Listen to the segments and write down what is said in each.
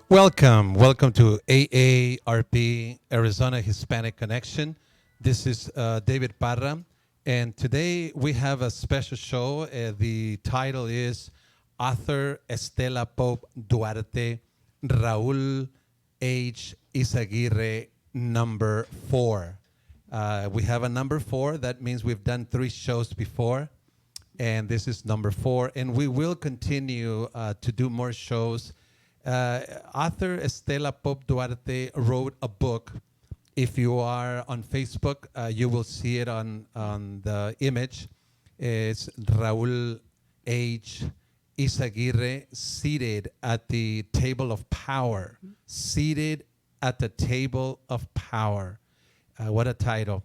Welcome to AARP, Arizona Hispanic Connection. This is David Parra, and today we have a special show. The title is Author Stella Pope Duarte, Raul H. Yzaguirre, number 4. We have a number 4. That means we've done 3 shows before, and this is number 4. And we will continue to do more shows. Author Stella Pope Duarte wrote a book. If you are on Facebook, you will see it on the image. It's Raul H. Yzaguirre, Seated at the Table of Power. Seated at the Table of Power. What a title.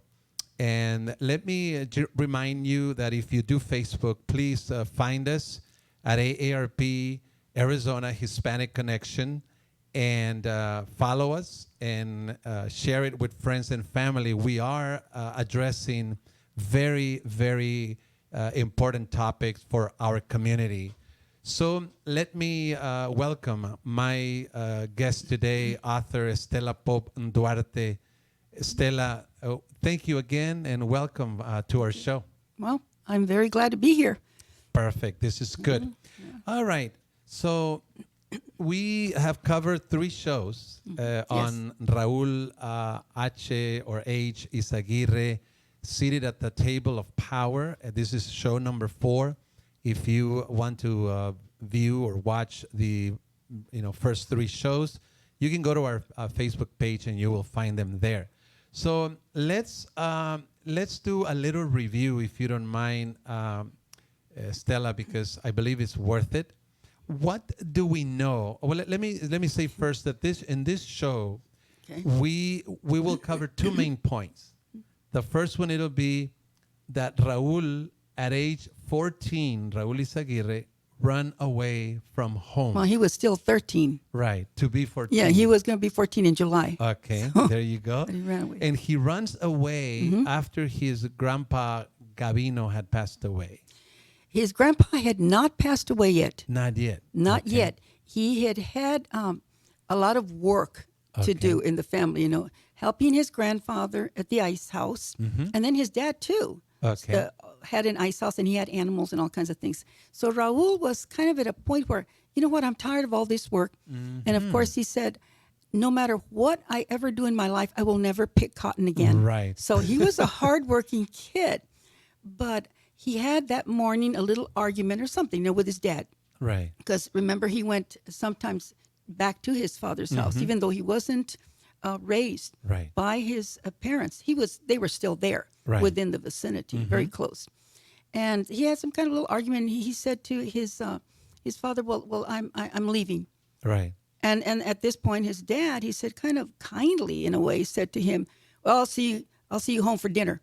And let me remind you that if you do Facebook, please find us at AARP Arizona Hispanic Connection and follow us and share it with friends and family. We are addressing very, very important topics for our community. So let me welcome my guest today, author Stella Pope Duarte. Stella, thank you again and welcome to our show. Well, I'm very glad to be here. Perfect. This is good. Yeah. All right. So we have covered 3 shows on Raul H. or H. Yzaguirre, Seated at the Table of Power. This is show number 4. If you want to view or watch the first 3 shows, you can go to our Facebook page and you will find them there. So let's do a little review, if you don't mind, Stella, because I believe it's worth it. What do we know? Well, let me say first that in this show, we will cover 2 main points. The first one, it'll be that Raul, at age 14, Raul Yzaguirre, ran away from home. Well, he was still 13. Right, to be 14. Yeah, he was going to be 14 in July. Okay, so there you go. He ran away. And he runs away after his grandpa Gavino had passed away. His grandpa had not passed away yet. Not yet. Not yet. He had a lot of work to do in the family, helping his grandfather at the ice house. And then his dad, too, had an ice house, and he had animals and all kinds of things. So Raul was kind of at a point where, you know what, I'm tired of all this work. And, of course, he said, no matter what I ever do in my life, I will never pick cotton again. Right. So he was a hardworking kid, but he had that morning a little argument or something, with his dad. Right. Because remember, he went sometimes back to his father's house, even though he wasn't raised by his parents. They were still there within the vicinity, very close. And he had some kind of little argument. He said to his father, "Well, I'm leaving." Right. And at this point, his dad, he said, kind of kindly in a way, said to him, "Well, I'll see you home for dinner."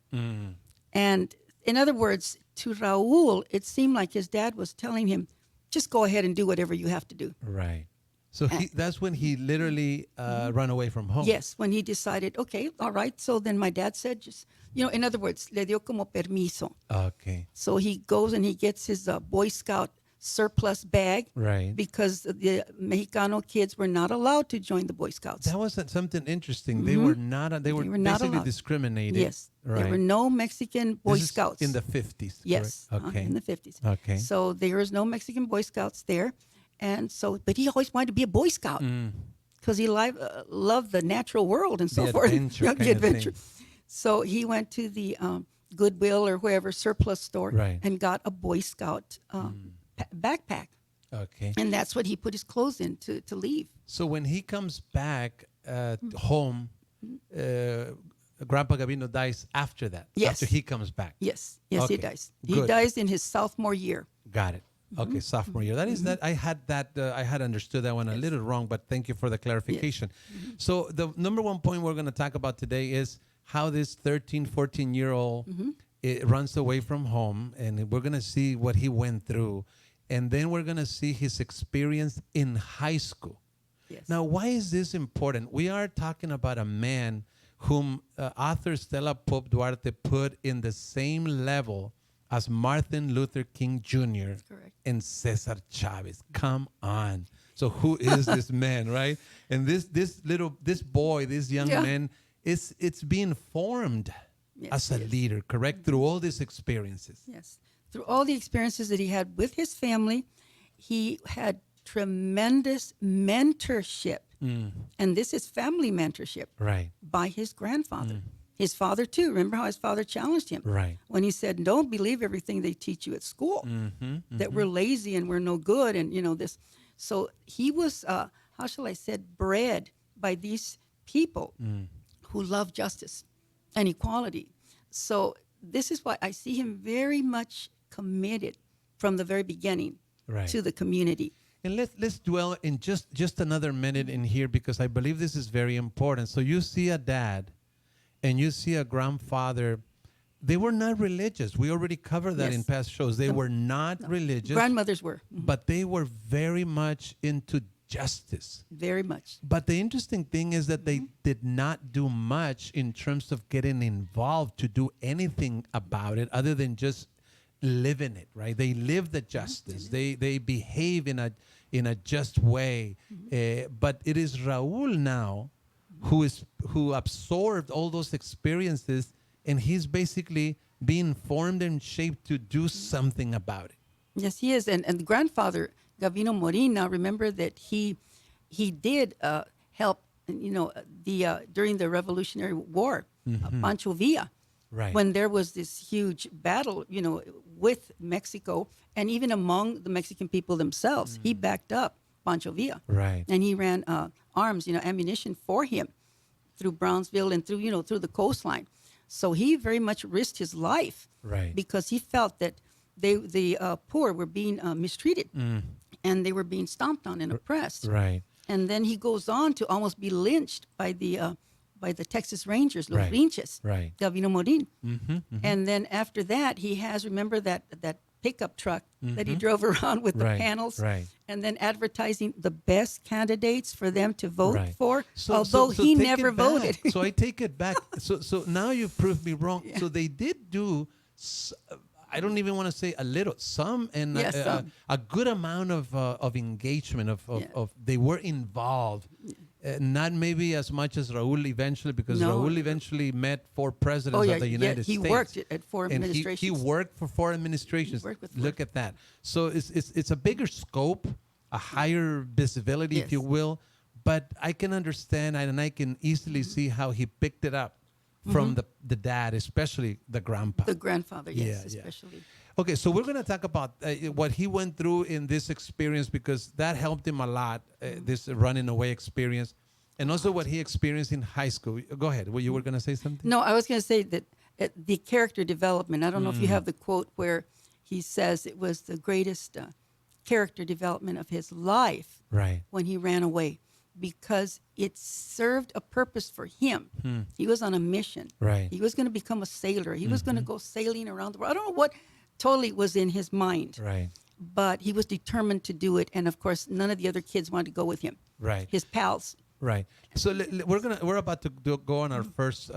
And in other words, to Raul, it seemed like his dad was telling him, just go ahead and do whatever you have to do. Right. So that's when he literally ran away from home. Yes, when he decided, okay, all right. So then my dad said, just, in other words, le dio como permiso. Okay. So he goes and he gets his Boy Scout surplus bag. Right. Because the Mexicano kids were not allowed to join the Boy Scouts. That was something interesting. They were not. They were basically allowed. discriminated. Yes. Right. There were no Mexican Boy Scouts. In the 50s. Yes. Okay. In the 50s. Okay. So there was no Mexican Boy Scouts there. And so, but he always wanted to be a Boy Scout because he loved the natural world and so forth. The adventure. So he went to the Goodwill or wherever surplus store and got a Boy Scout backpack. Okay. And that's what he put his clothes in to leave. So when he comes back home, Grandpa Gavino dies after that. Yes. After he comes back. Yes, Okay. he dies. He dies in his sophomore year. Got it. Okay, sophomore year. That is that. I had understood that one a little wrong, but thank you for the clarification. Yes. So the number one point we're going to talk about today is how this 13, 14-year-old runs away from home, and we're going to see what he went through, and then we're going to see his experience in high school. Yes. Now, why is this important? We are talking about a man whom author Stella Pope Duarte put in the same level as Martin Luther King Jr. and Cesar Chavez. Come on. So who is this man, right? And this boy, this young man, it's being formed as a leader, correct? Through all these experiences. Yes. Through all the experiences that he had with his family, he had tremendous mentorship. And this is family mentorship. Right. By his grandfather. His father, too. Remember how his father challenged him? Right. When he said, don't believe everything they teach you at school, that we're lazy and we're no good and, this. So he was, how shall I say, bred by these people who love justice and equality. So this is why I see him very much committed from the very beginning to the community. And let's dwell in just another minute in here, because I believe this is very important. So you see a dad and you see a grandfather. They were not religious. We already covered that in past shows. They were not religious. Grandmothers were. But they were very much into justice. Very much. But the interesting thing is that they did not do much in terms of getting involved to do anything about it other than just live in it, right? They live the justice. They behave in a just way. But it is Raul now who absorbed all those experiences, and he's basically being formed and shaped to do something about it. Yes, he is. And the grandfather, Gavino Morin, now remember that he did help, during the Revolutionary War, Pancho Villa. Right. When there was this huge battle, with Mexico and even among the Mexican people themselves, he backed up Pancho Villa. Right. And he ran arms, ammunition for him through Brownsville and through the coastline. So he very much risked his life, right, because he felt that the poor were being mistreated and they were being stomped on and oppressed. Right. And then he goes on to almost be lynched by the Texas Rangers, Los Rinches, right. Gavino Morin. And then after that, he has, remember that pickup truck that he drove around with the panels, and then advertising the best candidates for them to vote for, although he never voted. So I take it back. So now you proved me wrong. So they did do, I don't even want to say a little, some, and a good amount of engagement, of they were involved. Not maybe as much as Raul eventually, because Raul eventually met 4 presidents of the United States. He worked at 4 administrations. He worked for 4 administrations. Look at that. So it's a bigger scope, a higher visibility, if you will. But I can understand, and I can easily see how he picked it up from the dad, especially the grandpa. The grandfather, especially. Okay, so we're going to talk about what he went through in this experience, because that helped him a lot, this running away experience, and also what he experienced in high school. Go ahead. Well, you were going to say something? No, I was going to say that the character development, I don't know if you have the quote where he says it was the greatest character development of his life when he ran away, because it served a purpose for him. He was on a mission. He was going to become a sailor. He was going to go sailing around the world. I don't know what totally was in his mind. But he was determined to do it, and of course, none of the other kids wanted to go with him. His pals. So we're about to go on our first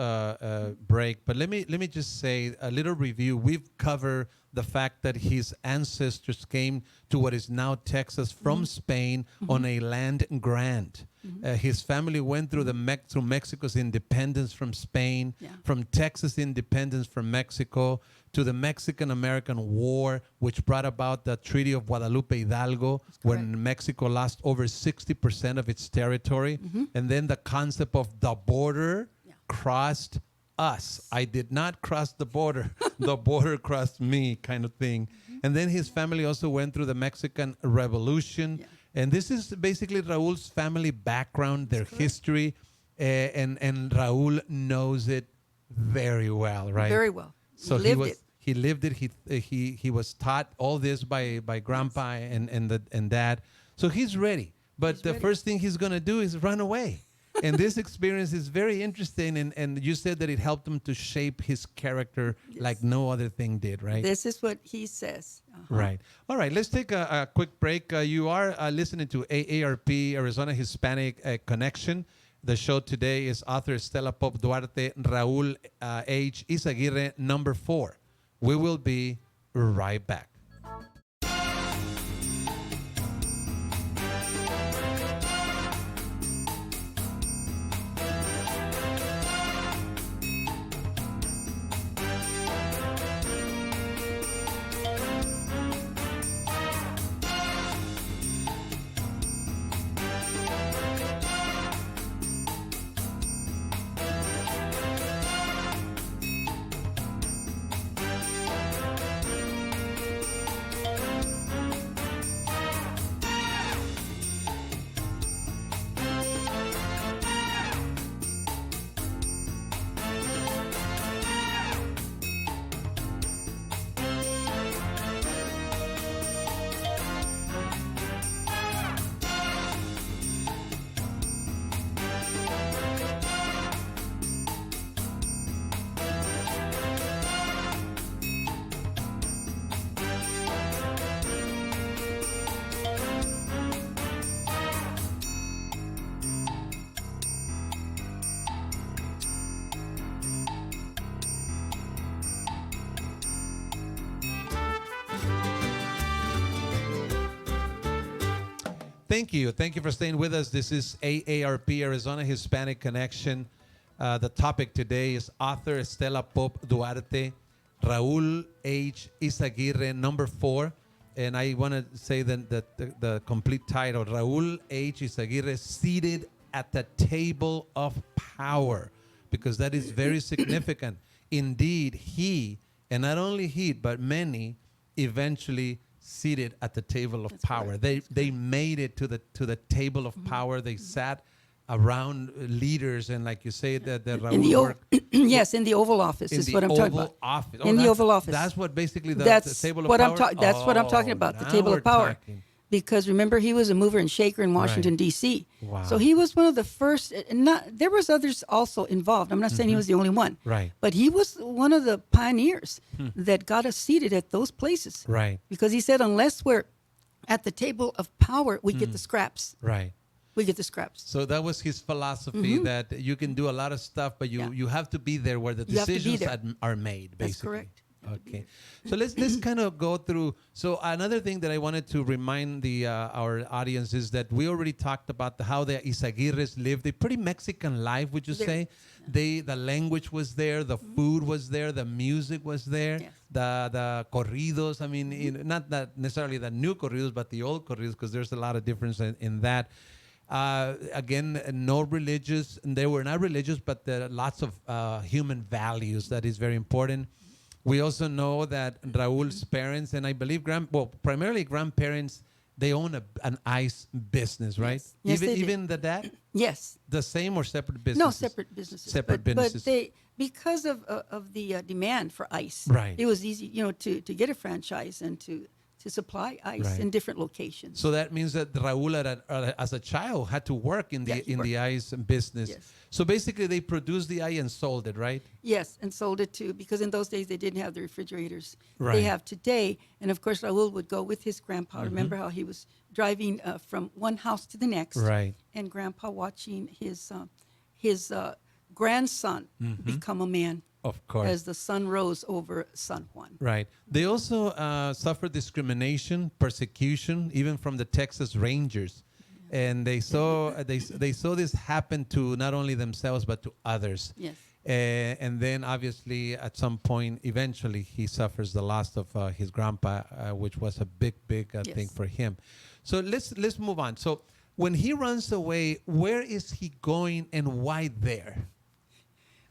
break, but let me just say a little review. We've covered the fact that his ancestors came to what is now Texas from Spain on a land grant. His family went through through Mexico's independence from Spain, from Texas independence from Mexico, to the Mexican-American War, which brought about the Treaty of Guadalupe Hidalgo, when Mexico lost over 60% of its territory. And then the concept of the border crossed us. I did not cross the border. The border crossed me, kind of thing. And then his family also went through the Mexican Revolution. And this is basically Raul's family background, their history. And Raul knows it very well, right? Very well. So he lived it. He was taught all this by grandpa and dad. So he's ready. But the first thing he's going to do is run away. And this experience is very interesting. And you said that it helped him to shape his character like no other thing did, right? This is what he says. Right. All right. Let's take a quick break. You are listening to AARP, Arizona Hispanic Connection. The show today is author Stella Pop Duarte, Raul H. Yzaguirre, number 4. We will be right back. Thank you. Thank you for staying with us. This is AARP, Arizona Hispanic Connection. The topic today is author Stella Duarte, Raul H. Yzaguirre, number 4. And I want to say the complete title, Raul H. Yzaguirre, Seated at the Table of Power, because that is very significant. Indeed, he, and not only he, but many, eventually seated at the table of That's power. correct. They made it to the table of power. They sat around leaders, and like you say, that Raul worked yes, in the Oval Office in is the what I'm talking Oval about. Office. In the that's- Oval Office. That's what basically the That's table of what power. That's what I'm talking about. The now table we're of power. talking. Because remember, he was a mover and shaker in Washington, Right. D.C. Wow. So he was one of the first. And there was others also involved. I'm not saying he was the only one. Right. But he was one of the pioneers that got us seated at those places. Right. Because he said, unless we're at the table of power, we get the scraps. Right. We get the scraps. So that was his philosophy, that you can do a lot of stuff, but you have to be there where the You have to be decisions there. are made, basically. That's correct. You have to be Okay. So let's kind of go through. So another thing that I wanted to remind our audience is that we already talked about how the Yzaguirres lived a pretty Mexican life, would you say? The language was there, the food was there, the music was there, Yes. the corridos. I mean, not that necessarily the new corridos, but the old corridos, because there's a lot of difference in that. Again, no religious. They were not religious, but there are lots of human values. That is very important. We also know that Raul's parents, and I believe primarily grandparents, they own an ice business, right? Yes, they did. Even the dad, Yes. the same or separate businesses? No, separate businesses. Separate but, businesses. But they, because of the demand for ice, Right. it was easy, to get a franchise and to supply ice Right. in different locations. So that means that Raul, as a child, had to work in the ice business. Yes. So basically, they produced the ice and sold it, right? Yes, and sold it too, because in those days they didn't have the refrigerators Right. they have today. And of course, Raul would go with his grandpa. Remember how he was driving from one house to the next, Right. and grandpa watching his grandson become a man. Of course. As the sun rose over San Juan. Right. They also suffered discrimination, persecution, even from the Texas Rangers, and they saw this happen to not only themselves but to others. Yes. And then obviously at some point, eventually, he suffers the loss of his grandpa, which was a big thing for him. So let's move on. So when he runs away, where is he going and why there?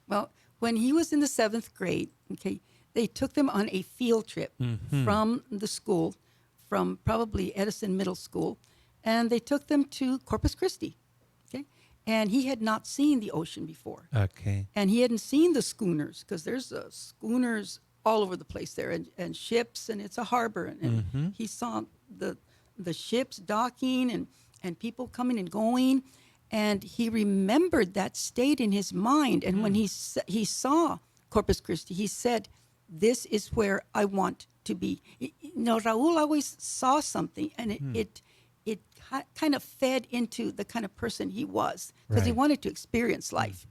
Well, when he was in the 7th grade, okay, they took them on a field trip from the school, from probably Edison Middle School, and they took them to Corpus Christi, okay? And he had not seen the ocean before. Okay. And he hadn't seen the schooners, because there's schooners all over the place there, and ships, and it's a harbor. And he saw the ships docking and people coming and going. And he remembered that state in his mind. And when he saw Corpus Christi, he said, "This is where I want to be." Raul always saw something, and it kind of fed into the kind of person he was, because he Right. wanted to experience life.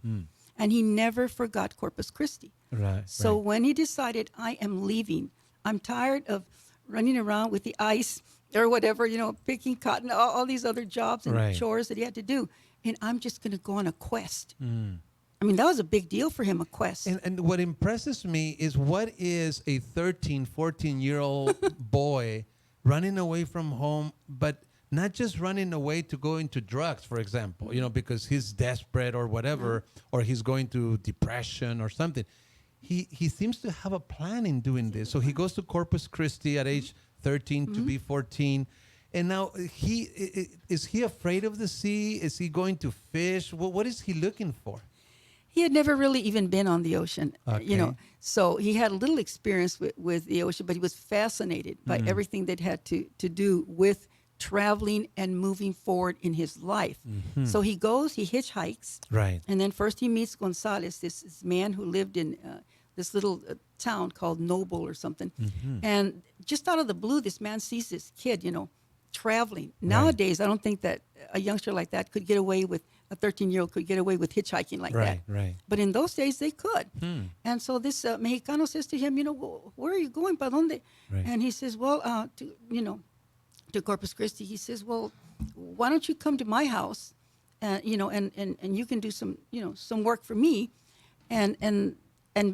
And he never forgot Corpus Christi. Right. So right. when he decided, I am leaving, I'm tired of running around with the ice or whatever, picking cotton, all these other jobs and Right. chores that he had to do. And I'm just going to go on a quest. I mean, that was a big deal for him, a quest. And what impresses me is what is a 13, 14-year-old boy running away from home, but not just running away to go into drugs, for example, because he's desperate or whatever, or he's going to depression or something. He seems to have a plan in doing this. So he goes to Corpus Christi at age 13 to be 14. And now is he afraid of the sea? Is he going to fish? What is he looking for? He had never really even been on the ocean, Okay. So he had a little experience with the ocean, but he was fascinated by everything that had to do with traveling and moving forward in his life. So he goes, he hitchhikes. Right. And then first he meets Gonzalez, this man who lived in this little town called Noble or something. And just out of the blue, this man sees this kid, traveling. Nowadays, I don't think that a youngster like that could get away with, a 13-year-old could get away with hitchhiking like that. Right. But in those days, they could. And so this Mexicano says to him, where are you going? ¿Para dónde? Right. And he says, well, to Corpus Christi. He says, well, why don't you come to my house, and you can do some work for me, and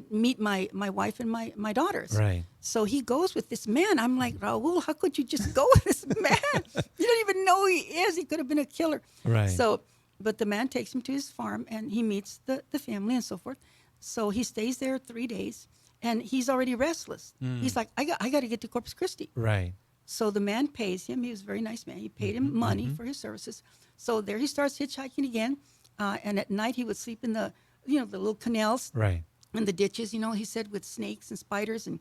meet my wife and my daughters. Right. So he goes with this man. I'm like, Raul, how could you just go with this man? You don't even know who he is. He could have been a killer. Right. So, but the man takes him to his farm, and he meets the family and so forth. So he stays there 3 days, and he's already restless. He's like, I got to get to Corpus Christi. Right. So the man pays him. He was a very nice man. He paid him money for his services. So there he starts hitchhiking again. And at night he would sleep in the little canals. Right. In the ditches, he said, with snakes and spiders and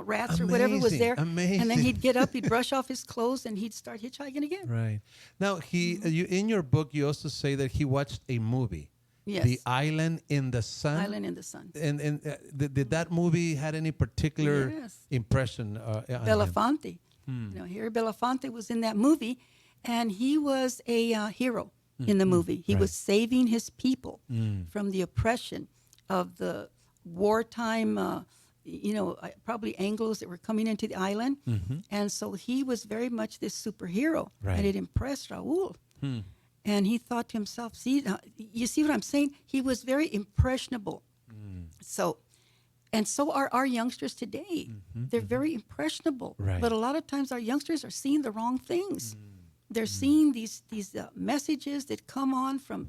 rats or whatever was there. Amazing. And then he'd get up, he'd brush off his clothes, and he'd start hitchhiking again. Right. Now, you in your book, you also say that he watched a movie. Yes. The Island in the Sun. Island in the Sun. And did that movie had any particular impression on him? Belafonte. Here Belafonte was in that movie, and he was a hero in the movie. He was saving his people from the oppression of the wartime, probably Anglos that were coming into the island. And so he was very much this superhero, and it impressed Raul. And he thought to himself, you see what I'm saying? He was very impressionable. So are our youngsters today. They're very impressionable. Right. But a lot of times our youngsters are seeing the wrong things. They're seeing these messages that come on from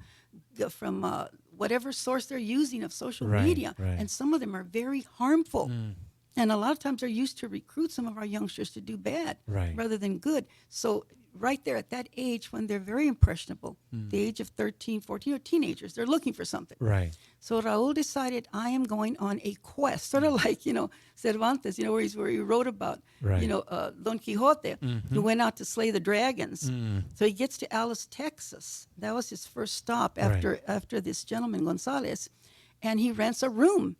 whatever source they're using of social media. Right. And some of them are very harmful. And a lot of times they're used to recruit some of our youngsters to do bad rather than good. So right there at that age when they're very impressionable, the age of 13, 14, or teenagers, they're looking for something. Right. So Raul decided, I am going on a quest, sort of like, Cervantes, where he wrote about, Don Quixote, who went out to slay the dragons. So he gets to Alice, Texas. That was his first stop after this gentleman, Gonzalez. And he rents a room.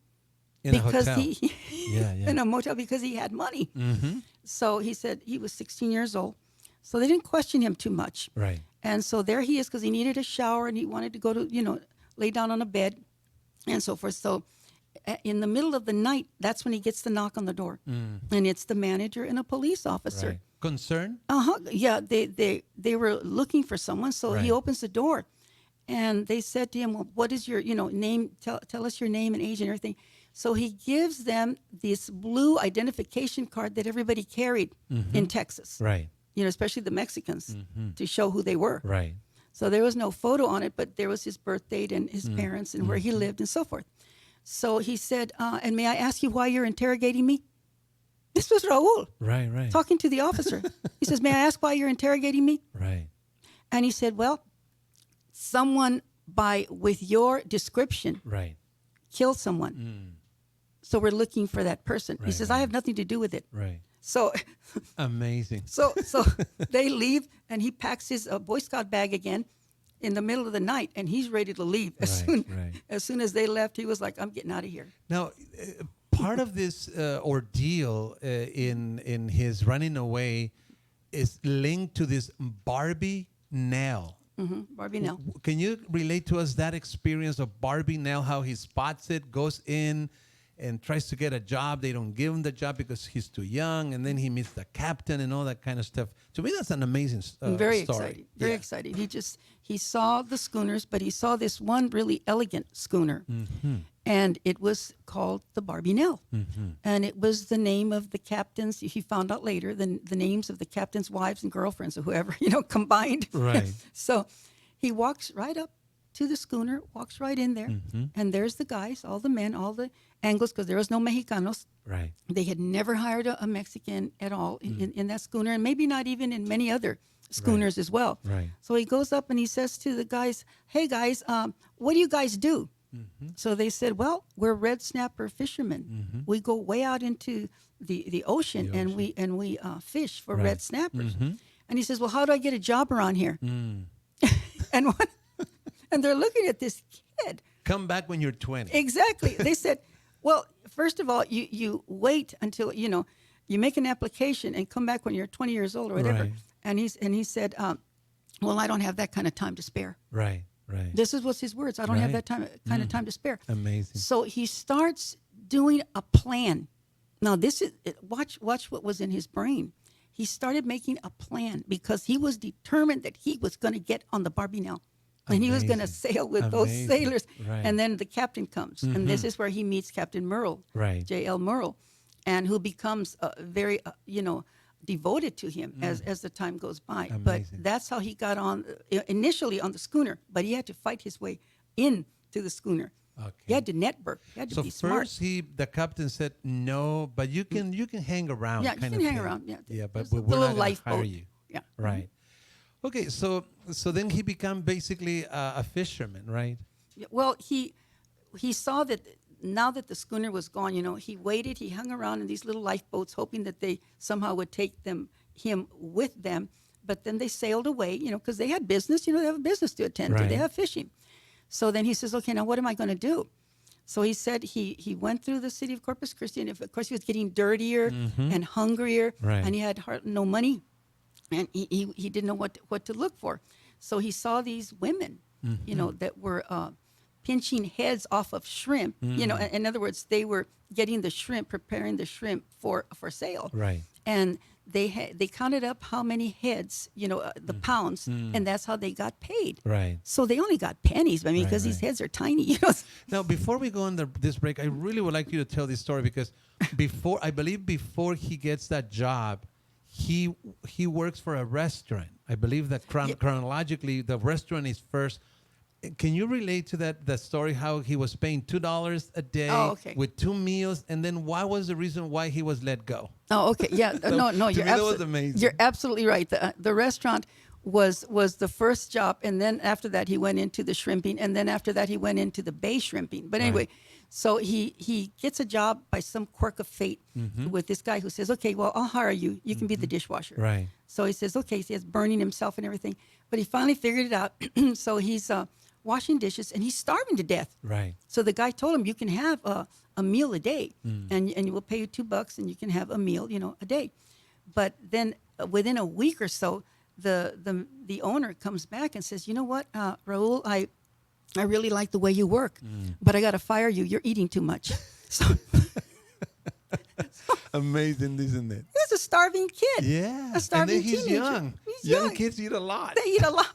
In a hotel. In a motel because he had money. So he said he was 16 years old. So they didn't question him too much. Right. And so there he is because he needed a shower and he wanted to go to, lay down on a bed and so forth. So in the middle of the night, that's when he gets the knock on the door. And it's the manager and a police officer. Right. Concern? Yeah, they were looking for someone. So he opens the door and they said to him, well, what is your, name? Tell us your name and age and everything. So he gives them this blue identification card that everybody carried in Texas. Right. Especially the Mexicans, to show who they were. Right. So there was no photo on it, but there was his birth date and his parents and where he lived and so forth. So he said, and may I ask you why you're interrogating me? This was Raul. Right. Talking to the officer. He says, may I ask why you're interrogating me? Right. And he said, well, someone with your description killed someone. So we're looking for that person. He says, I have nothing to do with it. Right. So amazing. So they leave, and he packs his Boy Scout bag again in the middle of the night, and he's ready to leave. As soon as they left, he was like, I'm getting out of here. Now, part of this ordeal in his running away is linked to this Barbie Nell. Barbie Nell. Can you relate to us that experience of Barbie Nell, how he spots it, goes in, and tries to get a job? They don't give him the job because he's too young, and then he meets the captain and all that kind of stuff. To me, that's an amazing very story. Exciting. Very exciting. He saw the schooners, but he saw this one really elegant schooner, and it was called the Barbie Nell, and it was the name of the captain's. He found out later the names of the captain's wives and girlfriends or whoever combined. Right. So he walks right up to the schooner, walks right in there, and there's the guys, all the men, all the Anglos, because there was no Mexicanos. Right. They had never hired a Mexican at all in that schooner, and maybe not even in many other schooners as well. Right. So he goes up and he says to the guys, hey guys, what do you guys do? So they said, well, we're red snapper fishermen. We go way out into the ocean, and we fish for red snappers. And he says, well, how do I get a job around here? And they're looking at this kid. Come back when you're 20. Exactly. They said, well, first of all, you wait until, you make an application and come back when you're 20 years old or whatever. Right. And he said, well, I don't have that kind of time to spare. Right. This was his words. I don't have that kind of time to spare. Amazing. So he starts doing a plan. Now, this is watch what was in his brain. he started making a plan because he was determined that he was going to get on the Barbinel. And he was going to sail with those sailors. Right. And then the captain comes. And this is where he meets Captain Merle, Right. J.L. Merle, and who becomes very, devoted to him as the time goes by. Amazing. But that's how he got on, initially on the schooner. But he had to fight his way into the schooner. Okay. He had to network. He had to So be smart. first, the captain said no, but you can hang around. Yeah, you kind can of hang thing. around. Yeah, Yeah, but there's a we're little not going to lifeboat. hire you. Yeah. Right. Okay, so then he became basically a fisherman, right? Yeah, well, he saw that now that the schooner was gone, he waited. He hung around in these little lifeboats, hoping that they somehow would take him with them. But then they sailed away, because they had business. They have a business to attend to. Right. They have fishing. So then he says, okay, now what am I going to do? So he said he went through the city of Corpus Christi, and of course he was getting dirtier and hungrier, Right. and he had no money, and he didn't know what to look for. So he saw these women, that were pinching heads off of shrimp. In other words, they were getting the shrimp, preparing the shrimp for sale. Right. And they counted up how many heads, the pounds, and that's how they got paid. Right. So they only got pennies, because these heads are tiny. Now, before we go on this break, I really would like you to tell this story because before he gets that job, he works for a restaurant. I believe that chronologically, the restaurant is first. Can you relate to that story, how he was paying $2 a day with 2 meals, and then what was the reason why he was let go? Oh, okay. Yeah. No, That was amazing. You're absolutely right. The restaurant was the first job, and then after that he went into the shrimping, and then after that he went into the bay shrimping. But anyway, so he gets a job by some quirk of fate with this guy who says, okay, well, I'll hire you. You can be the dishwasher. Right. So he says, okay, so he's burning himself and everything. But he finally figured it out. So he's washing dishes, and he's starving to death. Right. So the guy told him, you can have a meal a day, and we'll pay you $2, and you can have a meal, a day. But then within a week or so, the owner comes back and says, you know what, Raul, I really like the way you work, but I got to fire you. You're eating too much. So Amazing, isn't it? he was a starving kid. Yeah. A starving and then he's teenager. young. He's Young young. kids eat a lot. They eat a lot.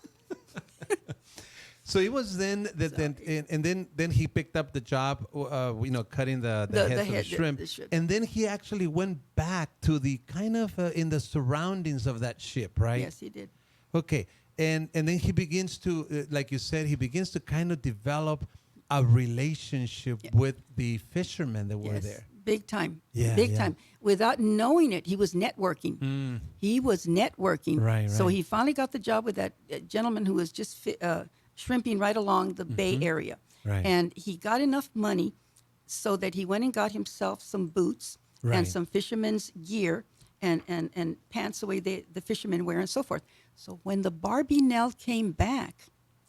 So it was then then he picked up the job, cutting the heads of the shrimp. The shrimp. And then he actually went back to the kind of in the surroundings of that ship, right? Yes, he did. Okay. And then he begins to, like you said, he begins to kind of develop a relationship with the fishermen that were there. Big time. Yeah, Big yeah. time. Without knowing it, he was networking. He was networking. Right, So right. he finally got the job with that gentleman who was just shrimping right along the Bay Area. Right. And he got enough money so that he went and got himself some boots Right. and some fisherman's gear and pants the way the fishermen wear and so forth. So when the Barbinel came back,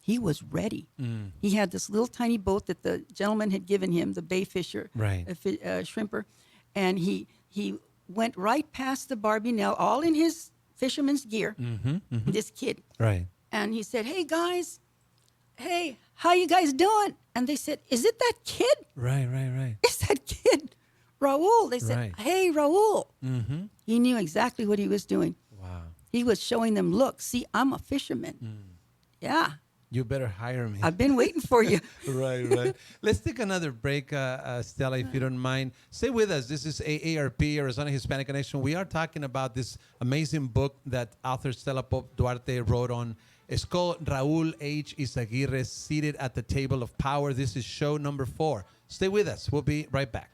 he was ready. He had this little tiny boat that the gentleman had given him, the bay fisher, Right. shrimper, and he went right past the Barbinel, all in his fisherman's gear, this kid. Right. And he said, hey, guys, hey, how you guys doing? And they said, is it that kid? Right. It's that kid, Raul. They said, Right. hey, Raul. Mm-hmm. He knew exactly what he was doing. Wow. He was showing them, look, see, I'm a fisherman. Yeah, You better hire me. I've been waiting for you. Right. Let's take another break, Stella, if you don't mind. Stay with us. This is AARP, Arizona Hispanic Connection. We are talking about this amazing book that author Stella Pope Duarte wrote on. It's called Raul H. Yzaguirre, Seated at the Table of Power. This is show number 4. Stay with us. We'll be right back.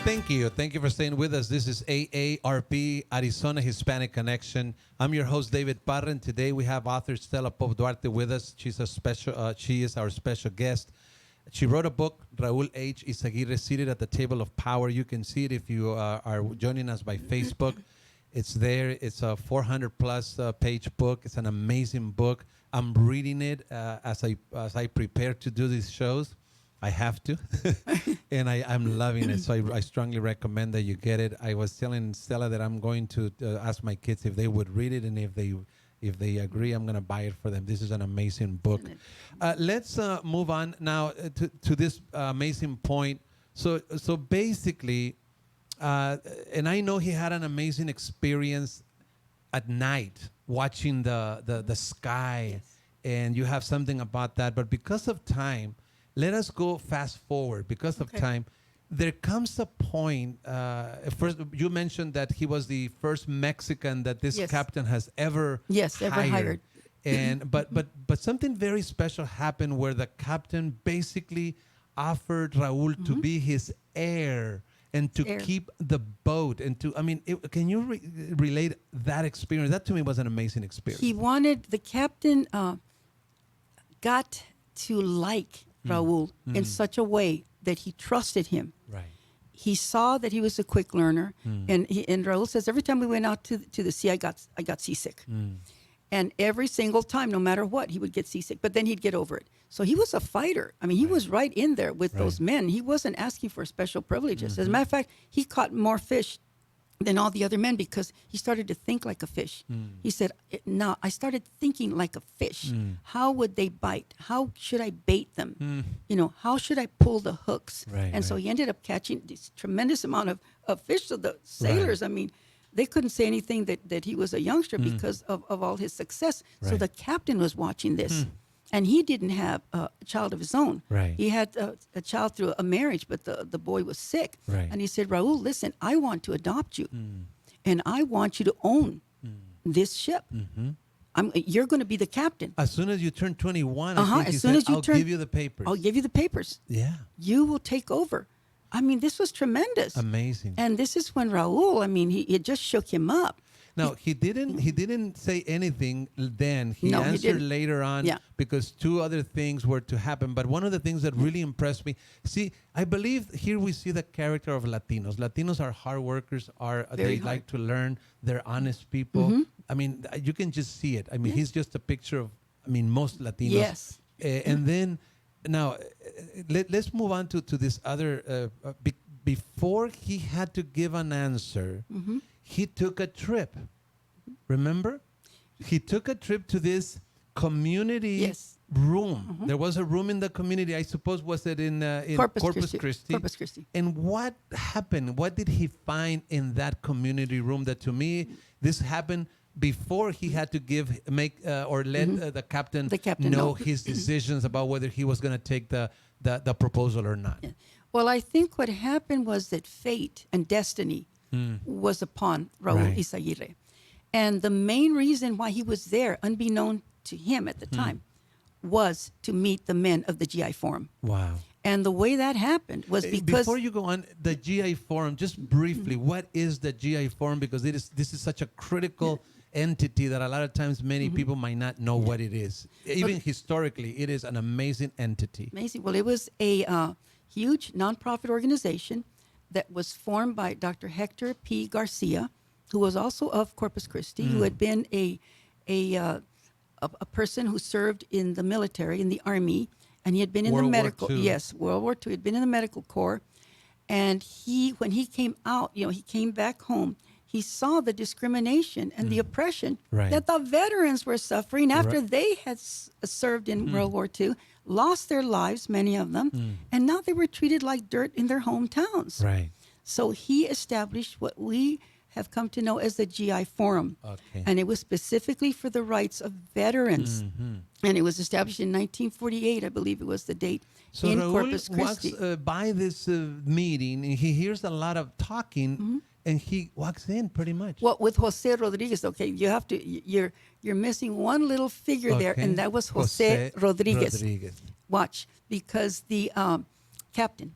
Thank you. Thank you for staying with us. This is AARP, Arizona Hispanic Connection. I'm your host, David Parra, and today we have author Stella Duarte with us. She is our special guest. She wrote a book, Raul H. Yzaguirre, Seated at the Table of Power. You can see it if you are joining us by Facebook. It's there. It's a 400-plus page book. It's an amazing book. I'm reading it as I prepare to do these shows. I have to, and I'm loving it. So I strongly recommend that you get it. I was telling Stella that I'm going to ask my kids if they would read it, and if they agree, I'm going to buy it for them. This is an amazing book. Let's move on now to this amazing point. So basically, and I know he had an amazing experience at night watching the sky, yes. And you have something about that. But because of time, let us go fast forward. Because of time, there comes a point. First, you mentioned that he was the first Mexican that this captain has ever hired. And but something very special happened where the captain basically offered Raul to be his heir and to keep the boat and to. I mean, can you relate that experience? That to me was an amazing experience. He wanted the captain got to like Raul in such a way that he trusted him. Right. He saw that he was a quick learner, and Raul says every time we went out to the sea, I got seasick, and every single time, no matter what, he would get seasick. But then he'd get over it. So he was a fighter. I mean, he was right in there with those men. He wasn't asking for special privileges. As a matter of fact, he caught more fish than all the other men because he started to think like a fish. He said, "No, I started thinking like a fish. How would they bite? How should I bait them? You know, how should I pull the hooks?" So he ended up catching this tremendous amount of fish. So the sailors, I mean, they couldn't say anything that he was a youngster because of all his success. So the captain was watching this. And he didn't have a child of his own. He had a child through a marriage, but the boy was sick. And he said, "Raul, listen, I want to adopt you. And I want you to own this ship. You're going to be the captain. As soon as you turn 21, I'll give you the papers. I'll give you the papers. Yeah. You will take over." I mean, this was tremendous. Amazing. And this is when Raul, I mean, it just shook him up. No, he didn't say anything then. He answered later on because two other things were to happen. But one of the things that really impressed me, I believe here we see the character of Latinos. Latinos are hard workers. They like to learn. They're honest people. I mean, you can just see it. I mean, he's just a picture of, most Latinos. Yes. And then now let's move on to this other. Before he had to give an answer, he took a trip. Remember? He took a trip to this community room. There was a room in the community. I suppose, was it in Corpus Christi? Corpus Christi. And what happened? What did he find in that community room that, to me, this happened before he had to let the captain know his decisions about whether he was going to take the proposal or not? Yeah. Well, I think what happened was that fate and destiny was upon Raul Yzaguirre. And the main reason why he was there, unbeknown to him at the time, was to meet the men of the GI Forum. Wow. And the way that happened was because... Before you go on, the GI Forum, just briefly, what is the GI Forum? Because this is such a critical entity that a lot of times many people might not know what it is. Even historically, it is an amazing entity. Amazing. Well, it was a huge nonprofit organization that was formed by Dr. Hector P. Garcia, who was also of Corpus Christi, who had been a person who served in the military, in the army, and he had been in the medical. Yes, World War II. He had been in the medical corps, and when he came out, he came back home. He saw the discrimination and the oppression that the veterans were suffering after they had served in World War II, lost their lives, many of them, and now they were treated like dirt in their hometowns. Right. So he established what we have come to know as the GI Forum. Okay. And it was specifically for the rights of veterans. And it was established in 1948, I believe it was the date, so in Raul Corpus Christi. Walks by this meeting, and he hears a lot of talking, and he walks in pretty much. Well, with Jose Rodriguez, you have to, you're missing one little figure there, and that was Jose Rodriguez. Watch, because the captain,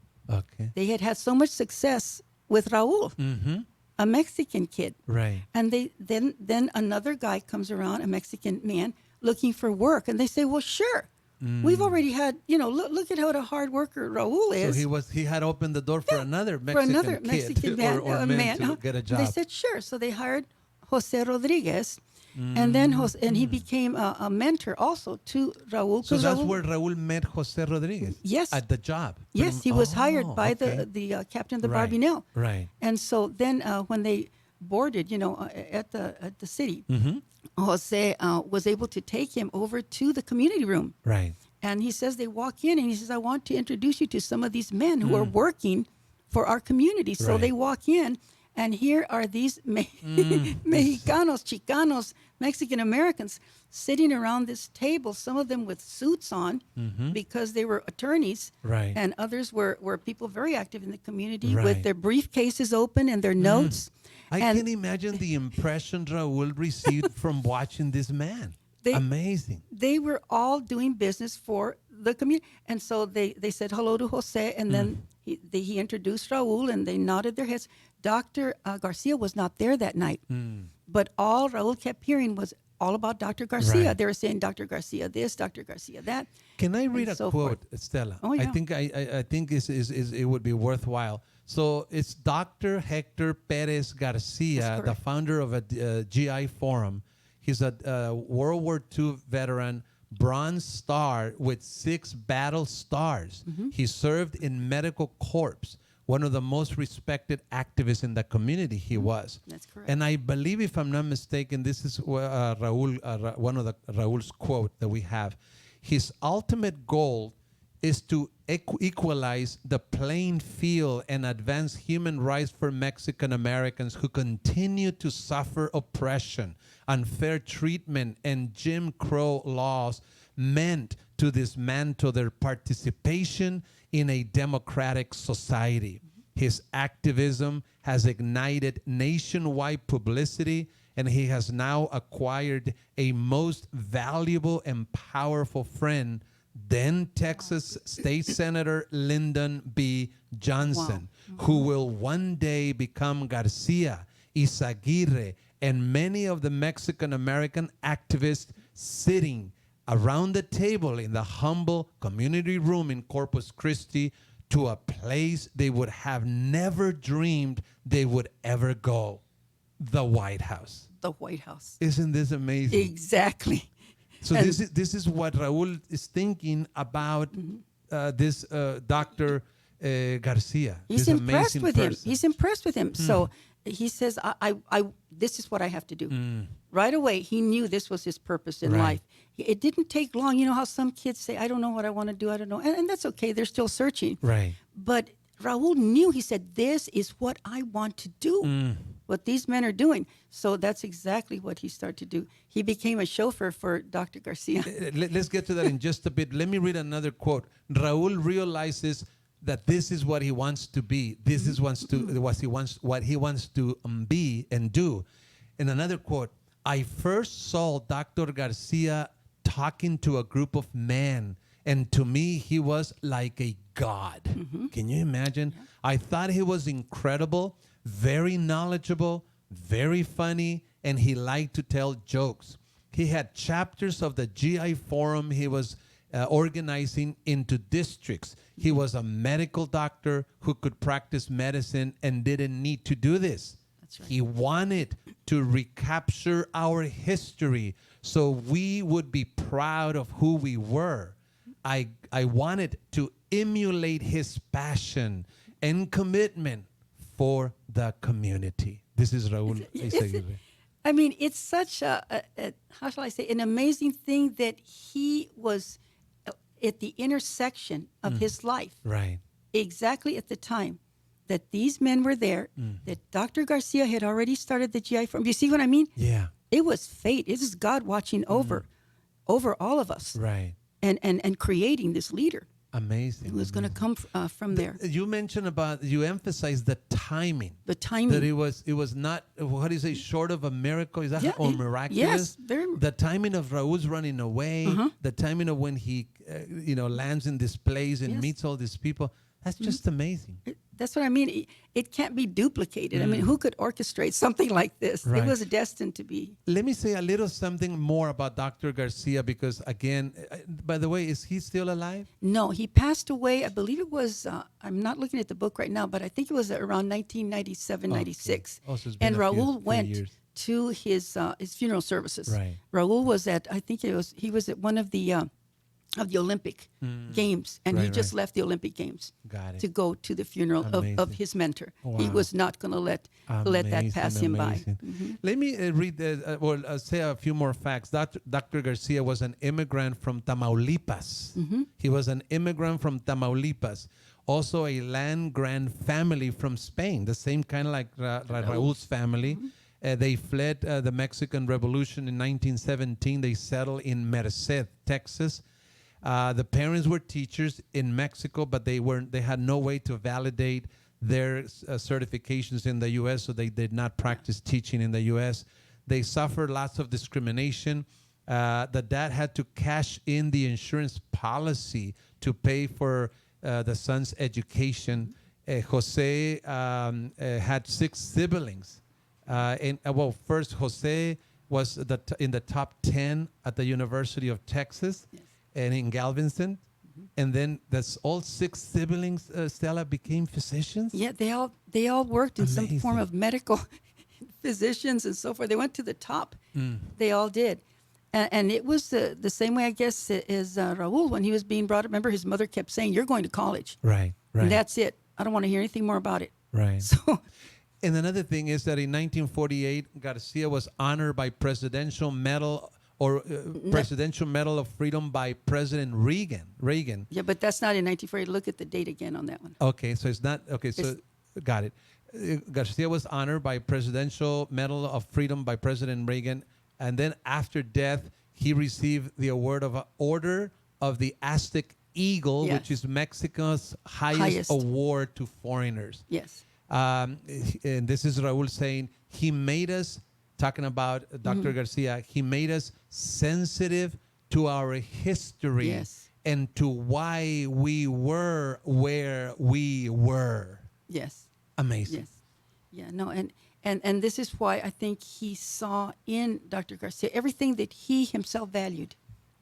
they had so much success with Raul, a Mexican kid. Right. And then another guy comes around, a Mexican man, looking for work. And they say, well, sure. We've already had, look at how a hard worker Raul is. So he had opened the door for another Mexican kid or man to get a job. They said, sure. So they hired Jose Rodriguez. And then he became a mentor also to Raul. So that's where Raul met Jose Rodriguez? Yes. At the job? Yes, he was hired by the captain of the Barbinel. Right. And so then when they boarded, at the city, Jose was able to take him over to the community room. Right. And he says they walk in and he says, I want to introduce you to some of these men who are working for our community. So they walk in. And here are these Mexicanos, Chicanos, Mexican Americans sitting around this table, some of them with suits on because they were attorneys. Right. And others were people very active in the community with their briefcases open and their notes. I can imagine the impression Raul received from watching this man. Amazing. They were all doing business for the community. And so they said hello to Jose, and then he introduced Raul, and they nodded their heads. Dr. Garcia was not there that night, but all Raul kept hearing was all about Dr. Garcia. They were saying Dr. Garcia this, Dr. Garcia that. Can I read a quote, Stella? Oh, yeah. I think it would be worthwhile. So it's Dr. Hector Perez Garcia, the founder of a GI Forum. He's a World War II veteran, Bronze Star with 6 battle stars. He served in medical corps. One of the most respected activists in the community he was. That's correct. And I believe, if I'm not mistaken, this is Raul, one of Raul's quote that we have. His ultimate goal is to equalize the playing field and advance human rights for Mexican Americans who continue to suffer oppression, unfair treatment, and Jim Crow laws meant to dismantle their participation in a democratic society. His activism has ignited nationwide publicity, and he has now acquired a most valuable and powerful friend, then Texas State Senator Lyndon B. Johnson, who will one day become Garcia, Yzaguirre, and many of the Mexican-American activists sitting around the table in the humble community room in Corpus Christi to a place they would have never dreamed they would ever go, the White House. The White House. Isn't this amazing? Exactly. So this is what Raul is thinking about this Dr. Garcia. He's impressed with him. He's impressed with him. So he says, I this is what I have to do. Right away, he knew this was his purpose in life. It didn't take long. You know how some kids say, I don't know what I want to do. I don't know. And that's okay. They're still searching. Right. But Raul knew, he said, this is what I want to do, what these men are doing. So that's exactly what he started to do. He became a chauffeur for Dr. Garcia. Let's get to that in just a bit. Let me read another quote. Raul realizes that this is what he wants to be. This is what he wants to be and do. In another quote, I first saw Dr. Garcia talking to a group of men, and to me, he was like a god. Can you imagine? Yeah. I thought he was incredible, very knowledgeable, very funny, and he liked to tell jokes. He had chapters of the GI Forum he was organizing into districts. He was a medical doctor who could practice medicine and didn't need to do this. That's right. He wanted to recapture our history so we would be proud of who we were. I wanted to emulate his passion and commitment for the community. This is Raul Yzaguirre. I mean, it's such a how shall I say, an amazing thing that he was at the intersection of his life. Right. Exactly at the time that these men were there, that Dr. Garcia had already started the GI Forum. Do you see what I mean? Yeah. It was fate. It is God watching over all of us. Right. And creating this leader. Amazing. Who was going to come from there. You emphasized the timing. The timing. That it was not, what do you say, short of a miracle? Is that or miraculous? Yes. The timing of Raul's running away, the timing of when he, lands in this place and meets all these people. That's just amazing. That's what I mean. It can't be duplicated. I mean, who could orchestrate something like this? Right. It was destined to be. Let me say a little something more about Dr. Garcia because, again, by the way, is he still alive? No, he passed away. I believe it was, I'm not looking at the book right now, but I think it was around 1997, 96. Oh, so it's been and a few Raul went years. to his funeral services. Right. Raul was at, I think he was at one of the Olympic Games, and he Right, just right. left the Olympic Games Got it. to go to the funeral of Amazing. his mentor. Wow. He was not going to let that pass him by. Let me read say a few more facts. Dr. Garcia was an immigrant from Tamaulipas. He was an immigrant from Tamaulipas. Also a land grant family from Spain, the same kind of like Raul's family. They fled the Mexican Revolution in 1917. They settled in Merced, Texas. The parents were teachers in Mexico, but they had no way to validate their certifications in the U.S., so they did not practice teaching in the U.S. They suffered lots of discrimination. The dad had to cash in the insurance policy to pay for the son's education. Jose had 6 siblings. First, Jose was in the top 10 at the University of Texas. Yes. And in Galveston, and then all 6 siblings, Stella, became physicians. Yeah, they all worked in some Amazing. form of medical physicians and so forth. They went to the top. They all did. And it was the same way, I guess, as Raul when he was being brought up. Remember, his mother kept saying, "You're going to college." Right. And that's it. I don't want to hear anything more about it. Right. So, And another thing is that in 1948, Garcia was honored by Presidential Medal of Freedom by President Reagan. yeah, but that's not in 1940. Look at the date again on that one. Okay, so it's not okay. So got it. Garcia was honored by Presidential Medal of Freedom by President Reagan, and then after death, he received the Order of the Aztec Eagle, Yes. which is Mexico's highest award to foreigners. Yes. And this is Raul saying he made us, talking about Dr. Garcia, he made us sensitive to our history Yes. and to why we were where we were. Yes. Amazing. Yes. Yeah, no, and this is why I think he saw in Dr. Garcia everything that he himself valued.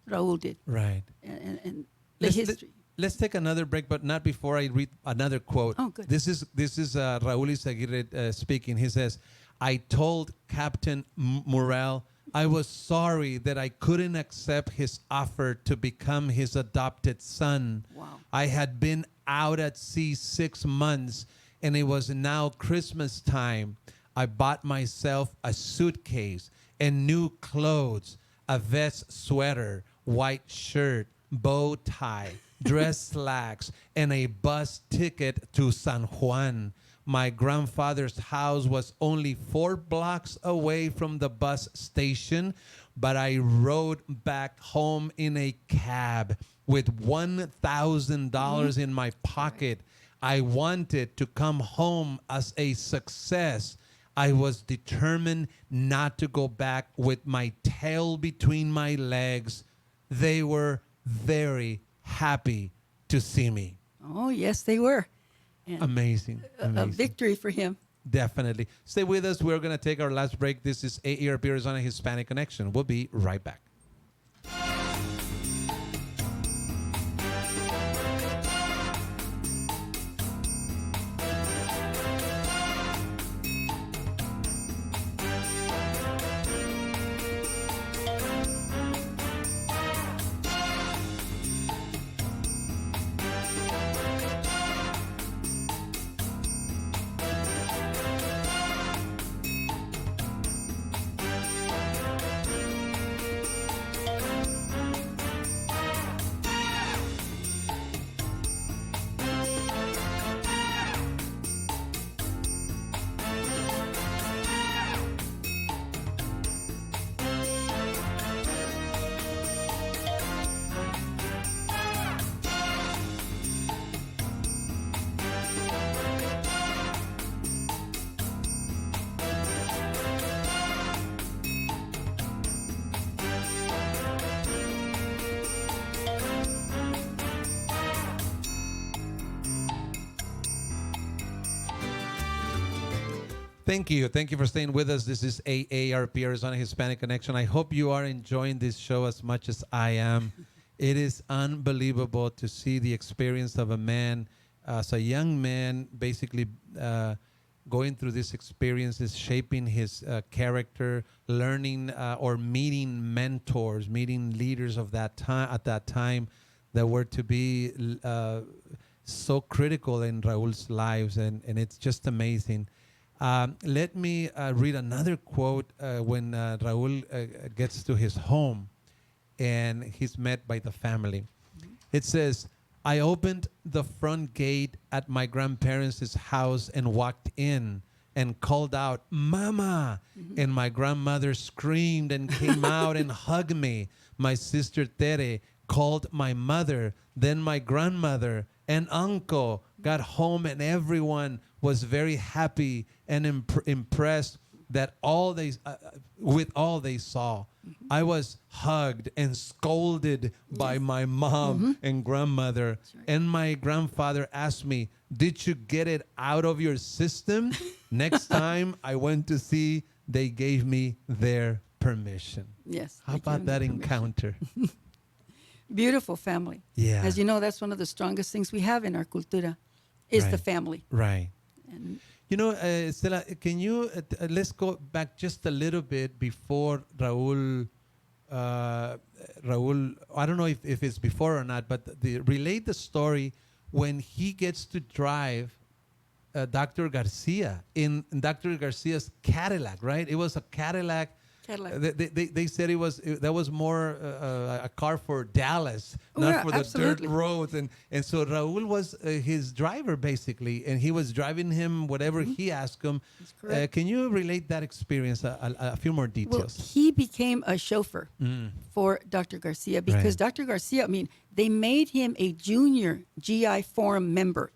Raul did. Right. And the Let's- history. Let's take another break, but not before I read another quote. Oh, good. This is Raul Yzaguirre speaking. He says, "I told Captain Morel I was sorry that I couldn't accept his offer to become his adopted son. Wow. I had been out at sea 6 months, and it was now Christmas time. I bought myself a suitcase and new clothes, a vest sweater, white shirt, bow tie, dress slacks, and a bus ticket to San Juan. My grandfather's house was only 4 blocks away from the bus station, but I rode back home in a cab with $1,000 in my pocket. I wanted to come home as a success. I was determined not to go back with my tail between my legs. They were very happy to see me." Oh, yes, they were. And Amazing. a Amazing. victory for him. Definitely. Stay with us. We're going to take our last break. This is AARP Arizona Hispanic Connection. We'll be right back. Thank you. Thank you for staying with us. This is AARP, Arizona Hispanic Connection. I hope you are enjoying this show as much as I am. It is unbelievable to see the experience of a man, as a young man, basically going through these experiences, shaping his character, learning or meeting mentors, meeting leaders of that time at that time that were to be so critical in Raul's lives, and it's just amazing. Let me read another quote when Raul gets to his home and he's met by the family. It says, I opened the front gate at my grandparents' house and walked in and called out, Mama! And my grandmother screamed and came out and hugged me. My sister Tere called my mother, then my grandmother and uncle got home, and everyone was very happy and impressed that with all they saw. I was hugged and scolded by my mom and grandmother. Right. And my grandfather asked me, did you get it out of your system? Next time I went to see, they gave me their permission. Yes. How about that encounter? Beautiful family. Yeah. As you know, that's one of the strongest things we have in our cultura is the family. Right. And you know, Stella, can you, let's go back just a little bit before Raul, I don't know if it's before or not, but relate the story when he gets to drive Dr. Garcia in Dr. Garcia's Cadillac, right? It was a Cadillac. They said that was more a car for Dallas, not for the dirt roads, and so Raul was his driver basically, and he was driving him whatever he asked him. Can you relate that experience? A few more details. Well, he became a chauffeur for Dr. Garcia because Dr. Garcia, I mean, they made him a junior GI Forum member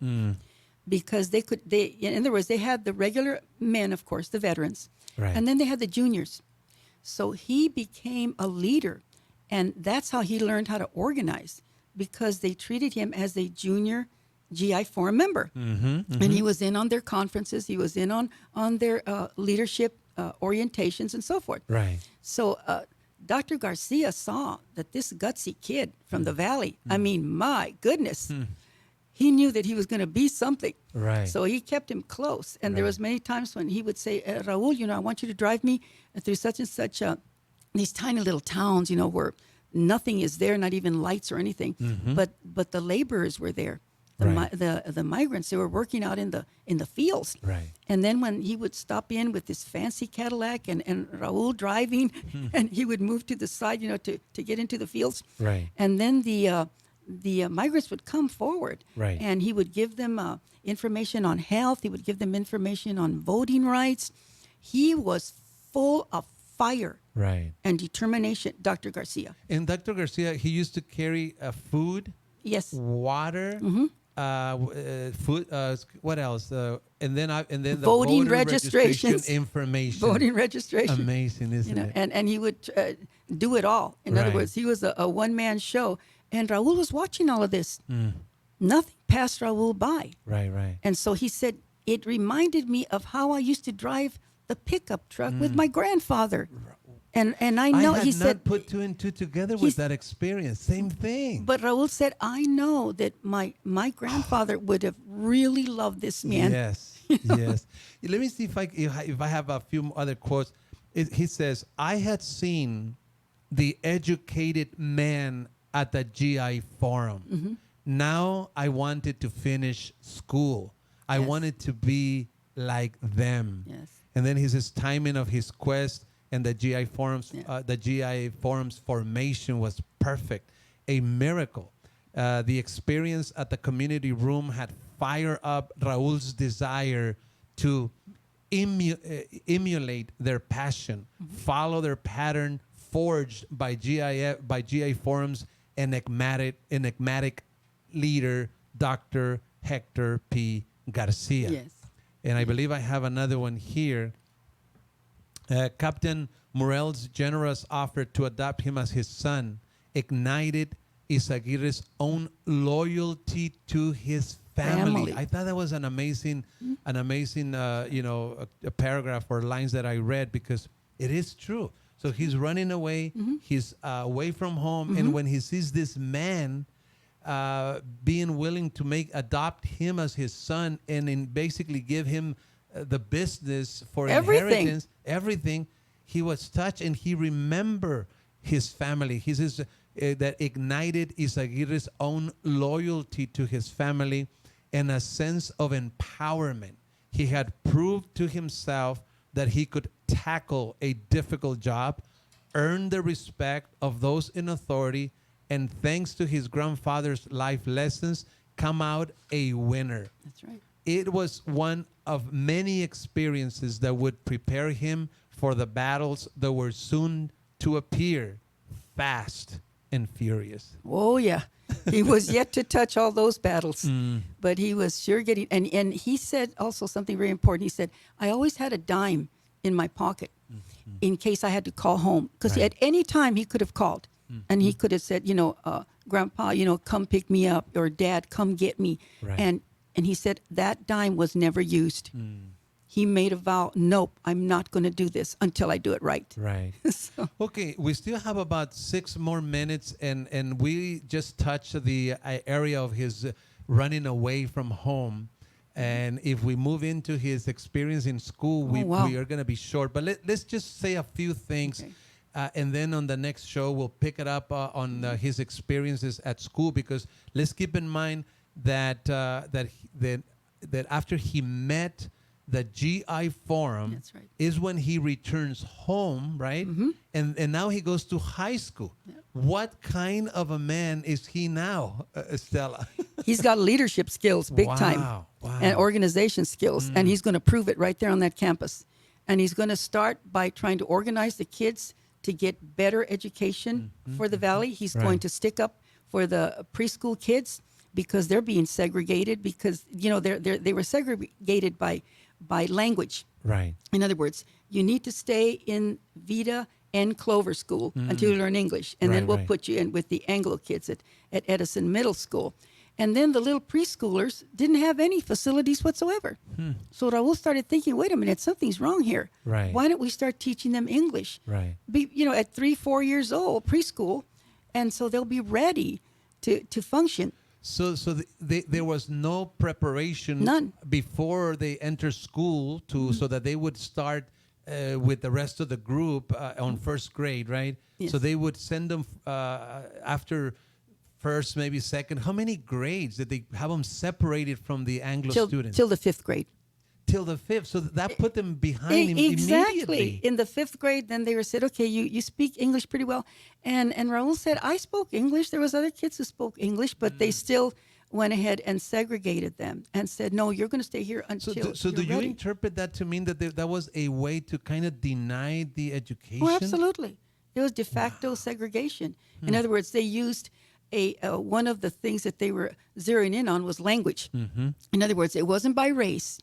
because in other words, they had the regular men, of course, the veterans, and then they had the juniors. So he became a leader, and that's how he learned how to organize because they treated him as a junior GI Forum member. And he was in on their conferences. He was in on their leadership orientations and so forth. Right. So Dr. Garcia saw that this gutsy kid from the valley, I mean, my goodness, he knew that he was going to be something. Right. So he kept him close. And there was many times when he would say, Raul, you know, I want you to drive me through such and such these tiny little towns, you know, where nothing is there, not even lights or anything. But the laborers were there. The migrants, they were working out in the fields. Right. And then when he would stop in with this fancy Cadillac and Raul driving, and he would move to the side, you know, to get into the fields. Right. And then the migrants would come forward, and he would give them information on health. He would give them information on voting rights. He was full of fire and determination, Dr. Garcia. And Dr. Garcia, he used to carry food, water, food. What else? And then the voting voter registration information. Voting registration. Amazing, isn't it? And he would do it all. In other words, he was a one-man show. And Raul was watching all of this. Nothing passed Raul by. Right. And so he said, it reminded me of how I used to drive the pickup truck with my grandfather. And I know, he said, not put two and two together with that experience. Same thing. But Raul said, I know that my grandfather would have really loved this man. Yes, yes. Let me see if I have a few other quotes. He says, I had seen the educated man at the GI Forum. Now I wanted to finish school. I wanted to be like them. Yes. And then he says, timing of his quest and the GI Forum's formation was perfect, a miracle. The experience at the community room had fired up Raul's desire to emulate their passion, follow their pattern forged by GI Forum's enigmatic leader, Dr. Hector P. Garcia. Yes. And I believe I have another one here. Captain Morel's generous offer to adopt him as his son ignited Yzaguirre's own loyalty to his family. I thought that was an amazing, a paragraph or lines that I read, because it is true. So he's running away. He's away from home, and when he sees this man being willing to adopt him as his son, and basically give him the business for inheritance, everything, he was touched, and he remembered his family. He says that ignited Yzaguirre's own loyalty to his family and a sense of empowerment. He had proved to himself that he could tackle a difficult job, earn the respect of those in authority, and thanks to his grandfather's life lessons, come out a winner. That's right. It was one of many experiences that would prepare him for the battles that were soon to appear, fast and furious. Oh, yeah. He was yet to touch all those battles, but he was sure getting, and he said also something very important. He said, I always had a dime in my pocket in case I had to call home, because at any time he could have called and he could have said, Grandpa, come pick me up, or Dad, come get me. Right. And he said that dime was never used. He made a vow, nope, I'm not going to do this until I do it right. Right. So. Okay, we still have about 6 more minutes, and we just touched the area of his running away from home. And if we move into his experience in school, we are going to be short. But let's just say a few things. Okay. And then on the next show, we'll pick it up on his experiences at school, because let's keep in mind that that after he met the GI Forum, that's right, is when he returns home, right? And now he goes to high school. Yep. What kind of a man is he now, Stella? He's got leadership skills, big time, and organization skills, and he's going to prove it right there on that campus. And he's going to start by trying to organize the kids to get better education for the Valley. He's going to stick up for the preschool kids, because they're being segregated, because they were segregated by language. Right. In other words, you need to stay in Vida and Clover School until you learn English, and then we'll put you in with the Anglo kids at Edison Middle School. And then the little preschoolers didn't have any facilities whatsoever. So Raul started thinking, wait a minute, something's wrong here. Right. Why don't we start teaching them English? Right. At 3-4 years old, preschool, and so they'll be ready to function. So there was no preparation, none, before they enter school so that they would start with the rest of the group on first grade, right? Yes. So they would send them after first, maybe second. How many grades did they have them separated from the Anglo students? Till the 5th grade. Till the 5th. So that put them behind exactly. Immediately. In the 5th grade, then they were said, okay, you speak English pretty well. And Raul said, I spoke English. There was other kids who spoke English, but they still went ahead and segregated them and said, no, you're going to stay here until So do you're ready. You interpret that to mean that that was a way to kind of deny the education? Oh, absolutely. It was de facto segregation. In other words, they used one of the things that they were zeroing in on was language. In other words, it wasn't by race.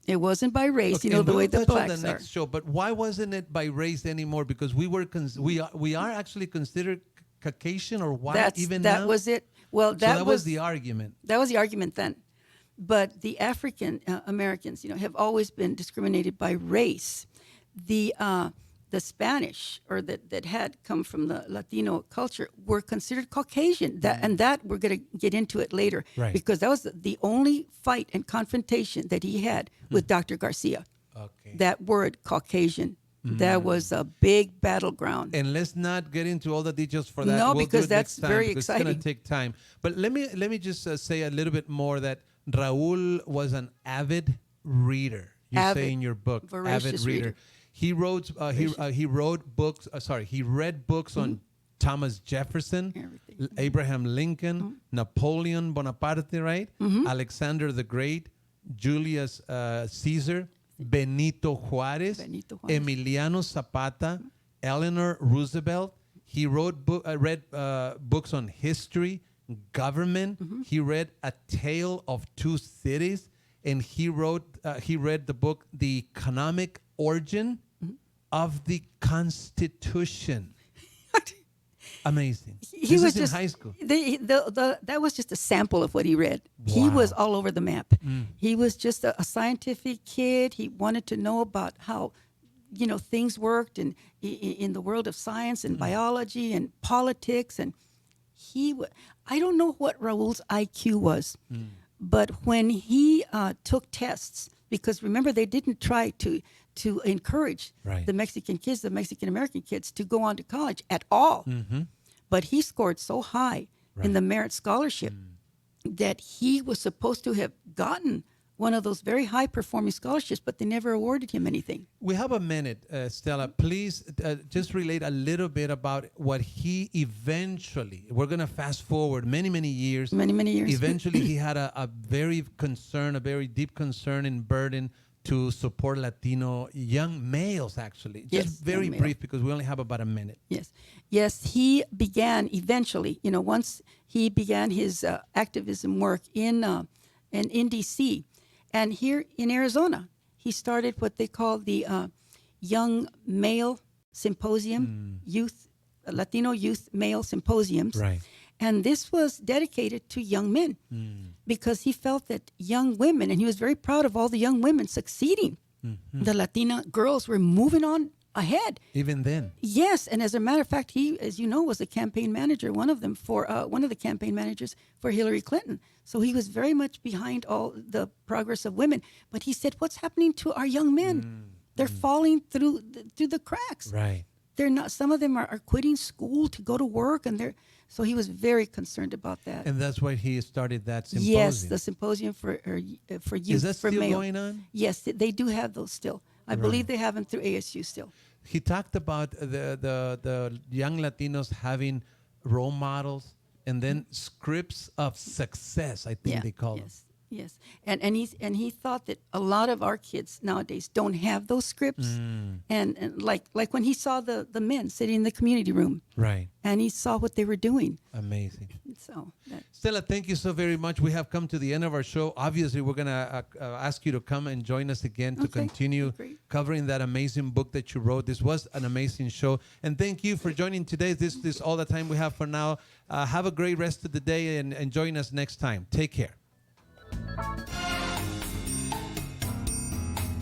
It wasn't by race, okay, the way the blacks on the next are. show, but why wasn't it by race anymore? Because we are actually considered Caucasian, or why That now? was it. Well, that was the argument. That was the argument then. But the African Americans, have always been discriminated by race. The Spanish, or that had come from the Latino culture, were considered Caucasian. That we're going to get into it later, right, because that was the only fight and confrontation that he had with Dr. Garcia. Okay. That word Caucasian, that was a big battleground. And let's not get into all the details for that. No, we'll because do it that's next time, very because exciting. It's going to take time. But let me just say a little bit more that Raul was an avid reader. You say in your book, avid reader. He wrote. He wrote books. He read books on Thomas Jefferson, Abraham Lincoln, Napoleon Bonaparte, right? Alexander the Great, Julius Caesar, Benito Juarez, Emiliano Zapata, Eleanor Roosevelt. He read books on history, government. He read A Tale of Two Cities, and he read the book The Economic Origin of the Constitution. Amazing. He This was is just in high school. that was just a sample of what he read. He Wow. was all over the map. He was just a scientific kid. He wanted to know about how things worked in the world of science and biology and politics. And I don't know what Raul's IQ was, but when he took tests, because remember they didn't try to encourage Right. the Mexican kids, the Mexican American kids, to go on to college at all. But he scored so high in the merit scholarship that he was supposed to have gotten one of those very high performing scholarships, but they never awarded him anything. We have a minute, Stella. Please just relate a little bit about what he eventually, we're going to fast forward many, many years. Many years. Eventually, he had a very deep concern and burden to support Latino young males, actually. Yes, Just very young male. brief, because we only have about a minute. Yes, he began eventually, once he began his activism work in D.C., and here in Arizona, he started what they call the Young Male Symposium, Latino Youth Male Symposiums. Right. And this was dedicated to young men because he felt that young women, and he was very proud of all the young women succeeding. The Latina girls were moving on ahead. Even then. Yes, and as a matter of fact, he, as you know, was a campaign manager, one of the campaign managers for Hillary Clinton. So he was very much behind all the progress of women. But he said, "What's happening to our young men? They're falling through the cracks. Right. They're not. Some of them are quitting school to go to work, and they're." So he was very concerned about that. And that's why he started that symposium. Yes, the symposium for youth. Is that for still male. going on? Yes, they do have those still. I believe they have them through ASU still. He talked about the young Latinos having role models and then scripts of success, I think they call them. Yes, and he thought that a lot of our kids nowadays don't have those scripts, and like when he saw the men sitting in the community room, Right. and he saw what they were doing. Amazing. So Stella, thank you so very much. We have come to the end of our show. Obviously, we're going to ask you to come and join us again to continue covering that amazing book that you wrote. This was an amazing show. And thank you for joining today. This is all the time we have for now. Have a great rest of the day and join us next time. Take care.